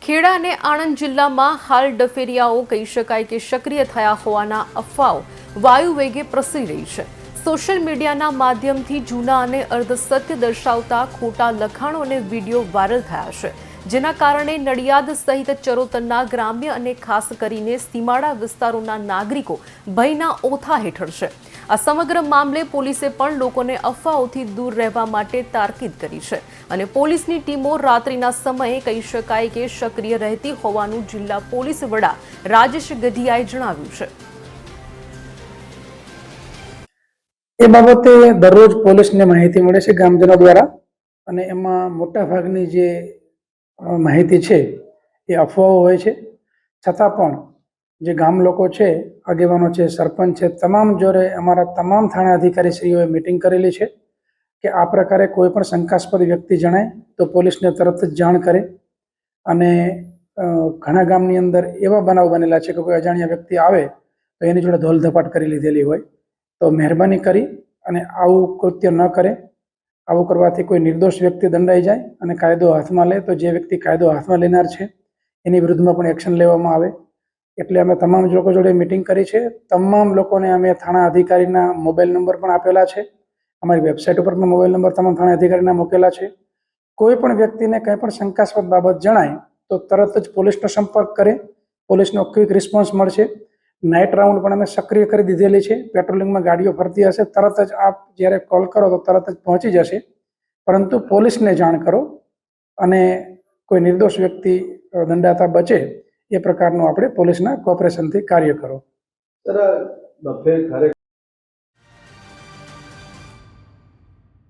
ખેડા અને આણંદ જિલ્લામાં હાલ ડફેરિયાઓ કહી શકાય કે સક્રિય થયા હોવાના અફવાઓ વાયુ વેગે પ્રસરી રહી છે। સોશિયલ મીડિયાના માધ્યમથી જૂના અને અર્ધસત્ય દર્શાવતા ખોટા લખાણો અને વિડીયો વાયરલ થયા છે, જેના કારણે નડિયાદ સહિત ચરોતરના ગ્રામ્ય અને ખાસ કરીને સીમાડા વિસ્તારોના નાગરિકો ભયના ઓથા હેઠળ છે। આ સમગ્ર મામલે પોલીસે પણ લોકોને અફવાઓથી દૂર રહેવા માટે તાકીદ કરી છે અને પોલીસની ટીમો રાત્રિના સમયે કહી શકાય કે સક્રિય રહેતી હોવાનું જિલ્લા પોલીસ વડા રાજેશ ગઢિયાએ જણાવ્યું છે। એ બાબતે દરરોજ પોલીસને માહિતી મળે છે ગ્રામજનો દ્વારા, અને એમાં મોટા ભાગની જે માહિતી છે એ અફવાઓ હોય છે। છતાં પણ જે ગામ લોકો છે, આગેવાનો છે, સરપંચ છે, તમામ જોડે અમારા તમામ થાણા અધિકારીશ્રીઓએ મિટિંગ કરેલી છે કે આ પ્રકારે કોઈ પણ શંકાસ્પદ વ્યક્તિ જણાય તો પોલીસને તરત જ જાણ કરે। અને ઘણા ગામની અંદર એવા બનાવ બનેલા છે કે કોઈ અજાણ્યા વ્યક્તિ આવે તો એની જોડે ધોલધપાટ કરી લીધેલી હોય, તો મહેરબાની કરી અને આવું કૃત્ય ન કરે। આવું કરવાથી કોઈ નિર્દોષ વ્યક્તિ દંડાઈ જાય અને કાયદો હાથમાં લે તો જે વ્યક્તિ કાયદો હાથમાં લેનાર છે એની વિરુદ્ધમાં પણ એક્શન લેવામાં આવે। એટલે અમે તમામ લોકો જોડે મિટિંગ કરી છે। તમામ લોકોને અમે થાણા અધિકારીના મોબાઈલ નંબર પણ આપેલા છે, અમારી વેબસાઇટ ઉપર પણ મોબાઈલ નંબર તમામ થાણા અધિકારીના મૂકેલા છે। કોઈ પણ વ્યક્તિને કંઈ પણ શંકાસ્પદ બાબત જણાય તો તરત જ પોલીસનો સંપર્ક કરે, પોલીસનો ક્વિક રિસ્પોન્સ મળશે। નાઇટ રાઉન્ડ પણ અમે સક્રિય કરી દીધેલી છે। પેટ્રોલિંગમાં ગાડીઓ ફરતી હશે, તરત જ આપ જ્યારે કોલ કરો તો તરત જ પહોંચી જશે, પરંતુ પોલીસને જાણ કરો અને કોઈ નિર્દોષ વ્યક્તિ દંડાતા બચે એ પ્રકારનું આપણે પોલીસના કોઓપરેશનથી કાર્ય કરો।